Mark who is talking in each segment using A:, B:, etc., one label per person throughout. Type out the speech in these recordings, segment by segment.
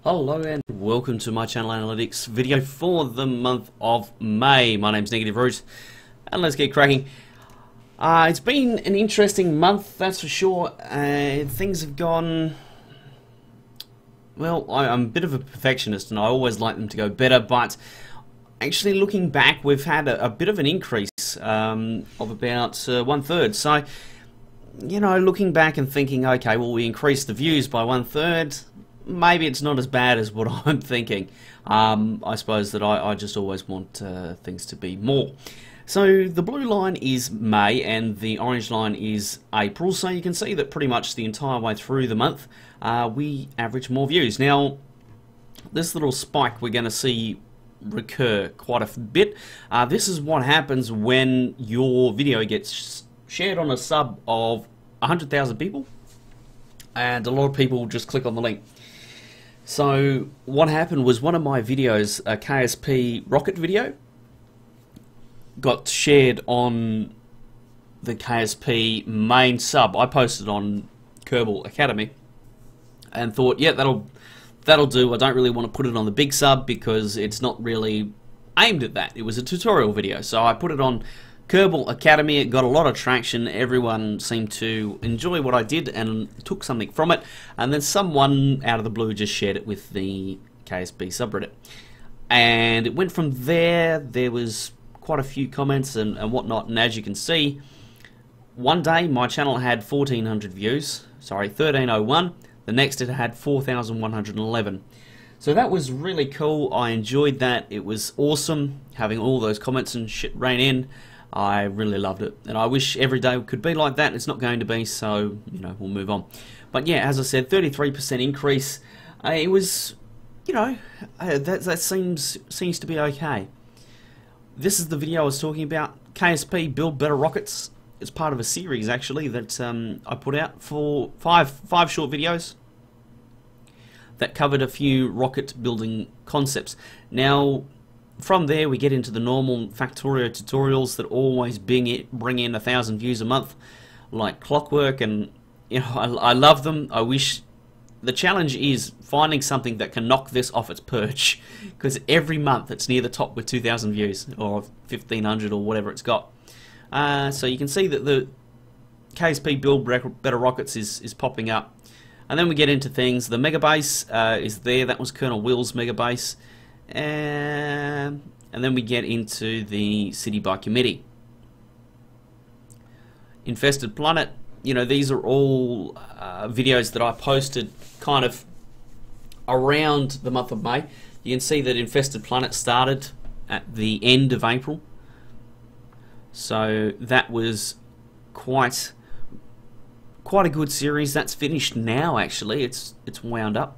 A: Hello and welcome to my channel analytics video for the month of May. My name's Negative Root and let's get cracking. It's been an interesting month, that's for sure. Things have gone... Well, I'm a bit of a perfectionist and I always like them to go better, but actually looking back we've had a bit of an increase of about 1/3. So, you know, looking back and thinking, okay, well we increased the views by 1/3. Maybe it's not as bad as what I'm thinking. I suppose that I just always want things to be more. So the blue line is May and the orange line is April. So you can see that pretty much the entire way through the month we average more views. Now this little spike we're going to see recur quite a bit. This is what happens when your video gets shared on a sub of 100,000 people and a lot of people just click on the link. So what happened was one of my videos, a KSP rocket video, got shared on the KSP main sub. I posted on Kerbal Academy and thought, yeah, that'll do. I don't really want to put it on the big sub because it's not really aimed at that. It was a tutorial video, so I put it on Kerbal Academy. It got a lot of traction. Everyone seemed to enjoy what I did and took something from it, and then someone out of the blue just shared it with the KSP subreddit, and it went from there. There was quite a few comments and whatnot, and as you can see, one day my channel had 1,400 views, sorry, 1,301. The next it had 4,111. So that was really cool. I enjoyed that. It was awesome having all those comments and shit rain in. I really loved it, and I wish every day could be like that. It's not going to be, so you know, we'll move on. But yeah, as I said, 33% increase. It was, you know, that seems to be okay. This is the video I was talking about. KSP build better rockets. It's part of a series actually that I put out for five short videos that covered a few rocket building concepts. Now, from there we get into the normal Factorio tutorials that always bring in 1,000 views a month like clockwork, and you know, I love them. I wish the challenge is finding something that can knock this off its perch, because every month it's near the top with 2,000 views or 1,500 or whatever it's got. So you can see that the KSP build better rockets is popping up, and then we get into things. The mega base is there. That was Colonel Will's mega base. And then we get into the city by committee. Infested planet, you know, these are all videos that I posted kind of around the month of May. You can see that Infested Planet started at the end of April, so that was quite a good series. That's finished now actually. It's wound up.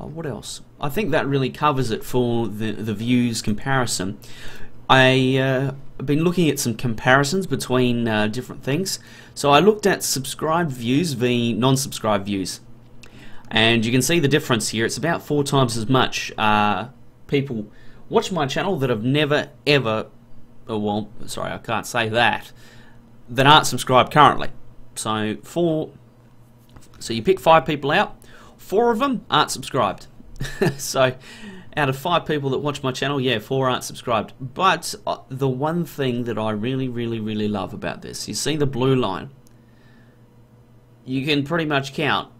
A: What else? I think that really covers it for the views comparison. I've been looking at some comparisons between different things. So I looked at subscribed views v non-subscribed views, and you can see the difference here. It's about 4 times as much people watch my channel that have never ever, oh, well, sorry, I can't say that aren't subscribed currently. So so you pick 5 people out. 4 of them aren't subscribed. So out of 5 people that watch my channel, yeah, 4 aren't subscribed. But the one thing that I really love about this, you see the blue line, you can pretty much count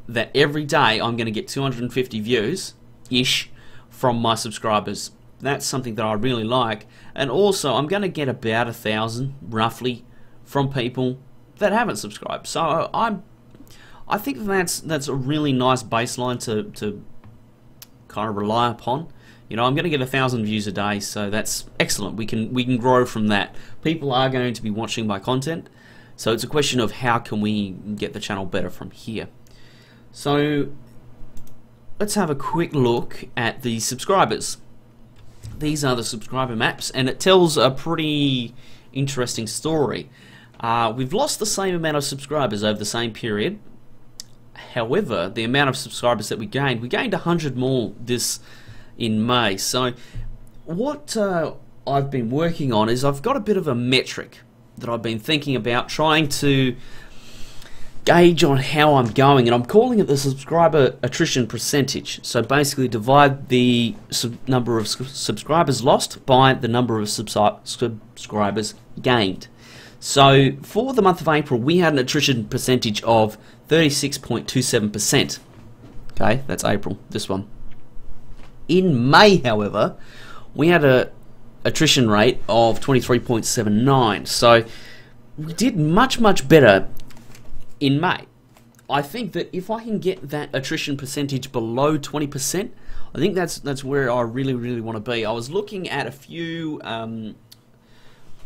A: that every day I'm going to get 250 views-ish from my subscribers. That's something that I really like. And also I'm going to get about 1,000 roughly from people that haven't subscribed. So I think that's a really nice baseline to kind of rely upon. You know, I'm going to get 1,000 views a day, so that's excellent. We can grow from that. People are going to be watching my content, so it's a question of how can we get the channel better from here. So let's have a quick look at the subscribers. These are the subscriber maps, and it tells a pretty interesting story. We've lost the same amount of subscribers over the same period. However, the amount of subscribers that we gained 100 more this in May. So what I've been working on is I've got a bit of a metric that I've been thinking about, trying to gauge on how I'm going, and I'm calling it the subscriber attrition percentage. So basically divide the number of subscribers lost by the number of subscribers gained. So for the month of April, we had an attrition percentage of 36.27%. Okay, that's April, this one. In May, however, we had a attrition rate of 23.79. So we did much, much better in May. I think that if I can get that attrition percentage below 20%, I think that's where I really want to be. I was looking at a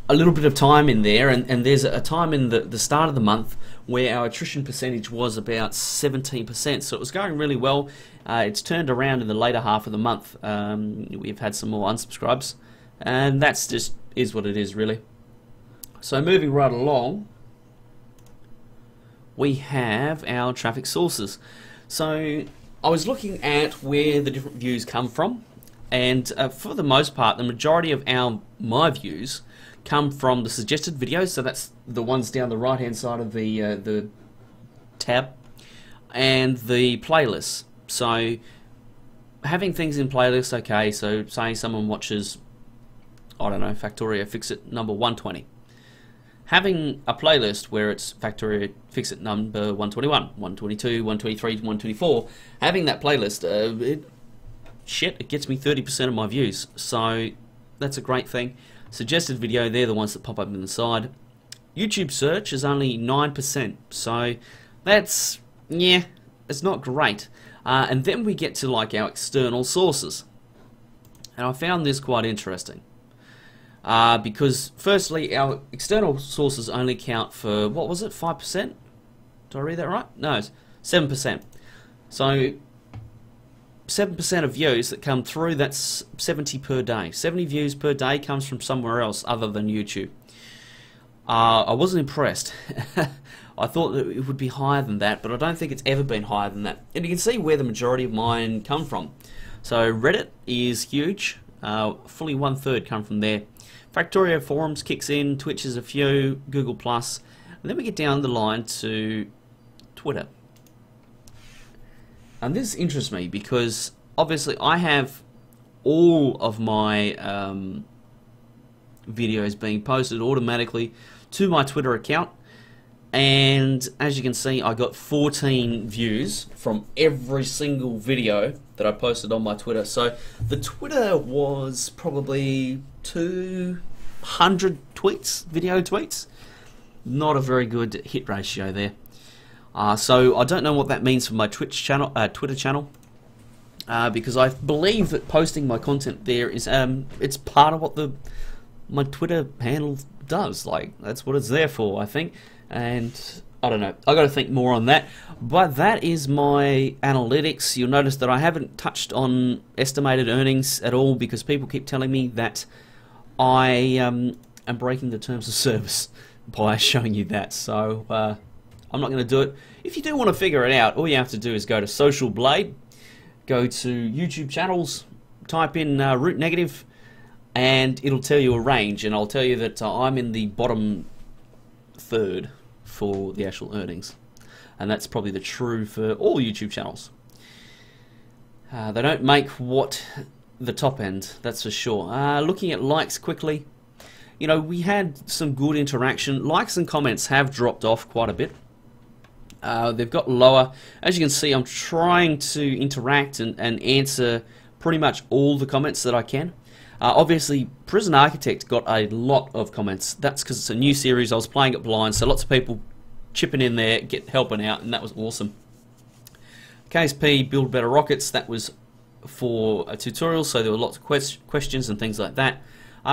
A: little bit of time in there, and there's a time in the start of the month where our attrition percentage was about 17%, so it was going really well. It's turned around in the later half of the month. We've had some more unsubscribes, and that's just is what it is, really. So moving right along, we have our traffic sources. So I was looking at where the different views come from, and for the most part, the majority of my views come from the suggested videos. So that's the ones down the right hand side of the tab, and the playlists. So having things in playlists, okay, so say someone watches, I don't know, Factorio Fix-It number 120. Having a playlist where it's Factorio Fix-It number 121, 122, 123, 124, having that playlist, it gets me 30% of my views. So that's a great thing. Suggested video, they're the ones that pop up in the side. YouTube search is only 9%, so that's, yeah, it's not great. And then we get to like our external sources, and I found this quite interesting because firstly, our external sources only count for, what was it, 5%? Did I read that right? No, it's 7%. So 7% of views that come through, that's 70 per day. 70 views per day comes from somewhere else other than YouTube. I wasn't impressed. I thought that it would be higher than that, but I don't think it's ever been higher than that. And you can see where the majority of mine come from. So Reddit is huge. Fully 1/3 come from there. Factorio forums kicks in, Twitch is a few, Google+, and then we get down the line to Twitter. And this interests me because obviously I have all of my videos being posted automatically to my Twitter account, and as you can see, I got 14 views from every single video that I posted on my Twitter. So the Twitter was probably 200 tweets, video tweets. Not a very good hit ratio there. So I don't know what that means for my Twitter channel, because I believe that posting my content there is it's part of what my Twitter handle does. Like, that's what it's there for, I think. And I don't know, I got to think more on that. But that is my analytics. You'll notice that I haven't touched on estimated earnings at all because people keep telling me that I am breaking the terms of service by showing you that. So I'm not going to do it. If you do want to figure it out, all you have to do is go to Social Blade, go to YouTube channels, type in root negative, and it'll tell you a range. And I'll tell you that I'm in the bottom third for the actual earnings. And that's probably the true for all YouTube channels. They don't make what the top end, that's for sure. Looking at likes quickly, you know, we had some good interaction. Likes and comments have dropped off quite a bit. They've got lower. As you can see, I'm trying to interact and answer pretty much all the comments that I can. Obviously, Prison Architect got a lot of comments. That's because it's a new series. I was playing it blind, so lots of people chipping in there, helping out, and that was awesome. KSP Build Better Rockets, that was for a tutorial, so there were lots of questions and things like that.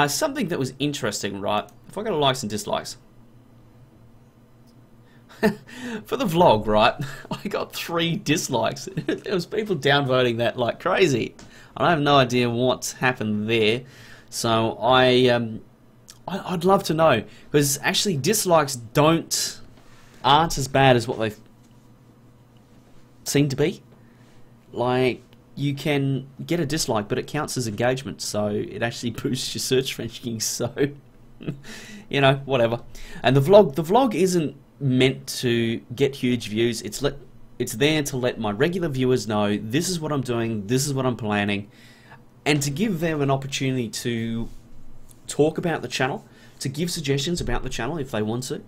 A: Something that was interesting, right? If I go to likes and dislikes. For the vlog, right, I got 3 dislikes. There was people downvoting that like crazy. I have no idea what's happened there. So I'd love to know, because actually dislikes aren't as bad as what they seem to be. Like, you can get a dislike, but it counts as engagement, so it actually boosts your search rankings. So you know, whatever. And the vlog isn't meant to get huge views. It's there to let my regular viewers know this is what I'm doing, this is what I'm planning, and to give them an opportunity to talk about the channel, to give suggestions about the channel if they want to.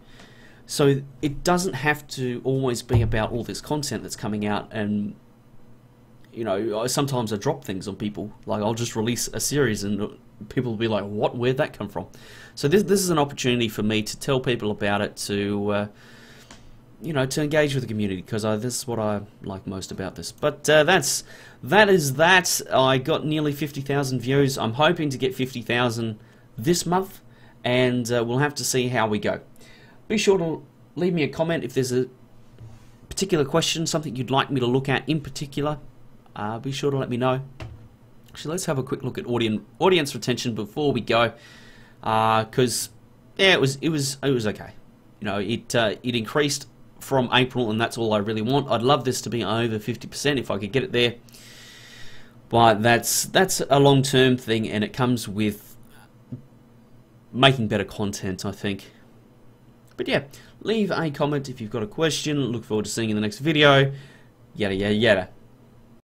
A: So it doesn't have to always be about all this content that's coming out. And you know, sometimes I drop things on people, like I'll just release a series and people will be like, what, where'd that come from? So this is an opportunity for me to tell people about it, to you know, to engage with the community, because this is what I like most about this. But that is that. I got nearly 50,000 views. I'm hoping to get 50,000 this month, and we'll have to see how we go. Be sure to leave me a comment if there's a particular question, something you'd like me to look at in particular. Be sure to let me know. Actually, let's have a quick look at audience retention before we go, because yeah, it was okay. You know, it increased from April, and that's all I really want. I'd love this to be over 50% if I could get it there, but that's a long-term thing, and it comes with making better content, I think. But yeah, leave a comment if you've got a question. Look forward to seeing you in the next video. Yada yada yada.